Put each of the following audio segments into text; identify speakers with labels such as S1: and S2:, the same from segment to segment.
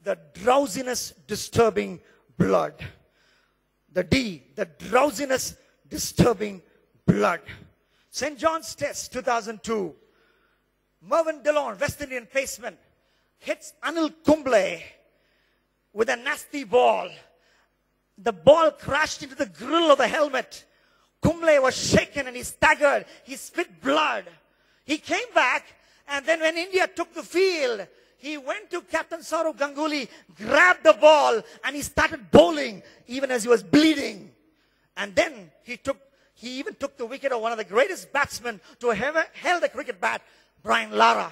S1: the drowsiness disturbing blood. The D, the drowsiness disturbing blood. St. John's Test, 2002. Mervyn Dillon, West Indian paceman, hits Anil Kumble with a nasty ball. The ball crashed into the grill of the helmet. Kumble was shaken and he staggered. He spit blood. He came back, and then when India took the field, he went to Captain Saurav Ganguly, grabbed the ball, and he started bowling even as he was bleeding. And then he even took the wicket of one of the greatest batsmen to have held a cricket bat, Brian Lara.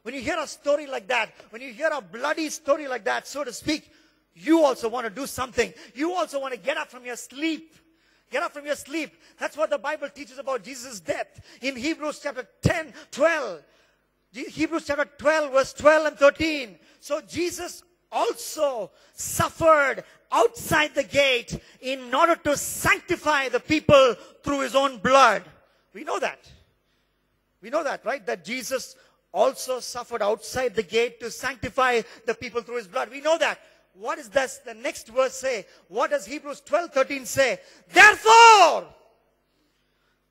S1: When you hear a story like that, when you hear a bloody story like that, so to speak, you also want to do something. You also want to get up from your sleep. Get up from your sleep. That's what the Bible teaches about Jesus' death. In Hebrews chapter 10, 12. Hebrews chapter 12, verse 12 and 13. So Jesus also suffered outside the gate in order to sanctify the people through his own blood. We know that. We know that, right? That Jesus also suffered outside the gate to sanctify the people through his blood. We know that. What is this? The next verse say? What does Hebrews 12:13 say? Therefore,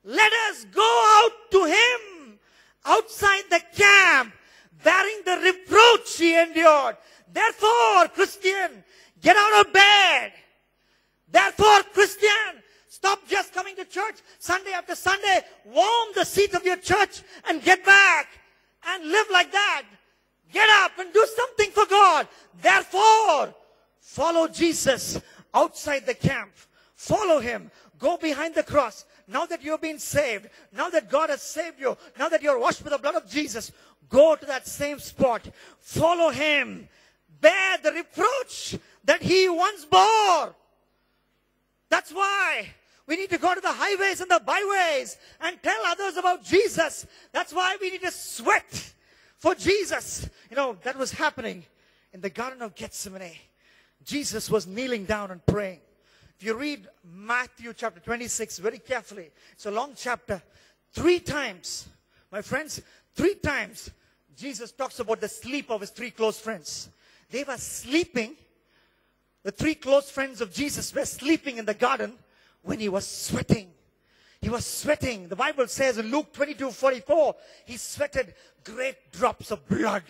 S1: let us go out to him outside the camp, bearing the reproach he endured. Therefore, Christian, get out of bed. Therefore, Christian, stop just coming to church Sunday after Sunday. Warm the seat of your church and get back and live like that. Get up and do something for God. Therefore, follow Jesus outside the camp. Follow him. Go behind the cross. Now that you've been saved, now that God has saved you, now that you're washed with the blood of Jesus, go to that same spot. Follow him. Bear the reproach that he once bore. That's why we need to go to the highways and the byways and tell others about Jesus. That's why we need to sweat for Jesus. You know, that was happening in the Garden of Gethsemane. Jesus was kneeling down and praying. If you read Matthew chapter 26 very carefully, it's a long chapter. 3 times, my friends, 3 times, Jesus talks about the sleep of his 3 close friends. They were sleeping. The 3 close friends of Jesus were sleeping in the garden when he was sweating. He was sweating. The Bible says in Luke 22:44, he sweated great drops of blood.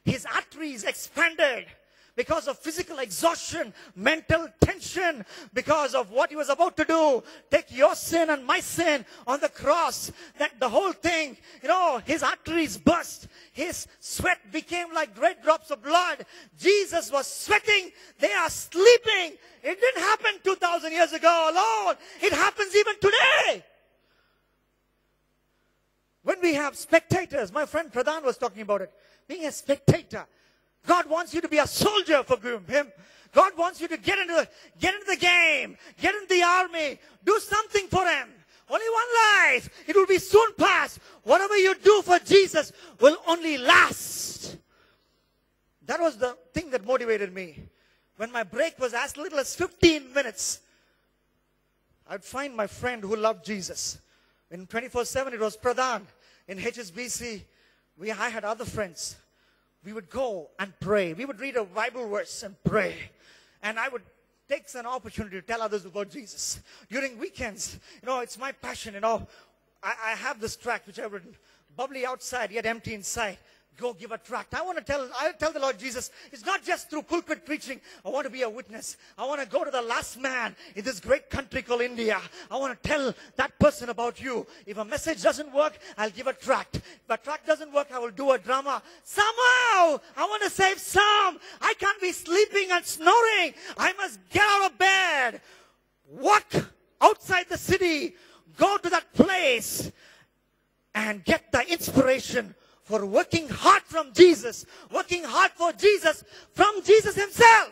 S1: His arteries expanded because of physical exhaustion, mental tension, because of what he was about to do. Take your sin and my sin on the cross. That the whole thing, you know, his arteries burst. His sweat became like great drops of blood. Jesus was sweating. They are sleeping. It didn't happen 2,000 years ago alone. It happens even today. When we have spectators, my friend Pradhan was talking about it, being a spectator. God wants you to be a soldier for him. God wants you to get into the game, get into the army, do something for him. Only one life. It will be soon past. Whatever you do for Jesus will only last. That was the thing that motivated me. When my break was as little as 15 minutes, I'd find my friend who loved Jesus. In 24/7, it was Pradhan. In HSBC, I had other friends. We would go and pray. We would read a Bible verse and pray. And I would take an opportunity to tell others about Jesus. During weekends, you know, it's my passion, you know. I have this tract which I've written. Bubbly outside, yet empty inside. Go give a tract. I'll tell the Lord Jesus, it's not just through pulpit preaching. I want to be a witness. I want to go to the last man in this great country called India. I want to tell that person about you. If a message doesn't work, I'll give a tract. If a tract doesn't work, I will do a drama. Somehow, I want to save some. I can't be sleeping and snoring. I must get out of bed. Walk outside the city. Go to that place and get the inspiration for working hard from Jesus, working hard for Jesus from Jesus himself.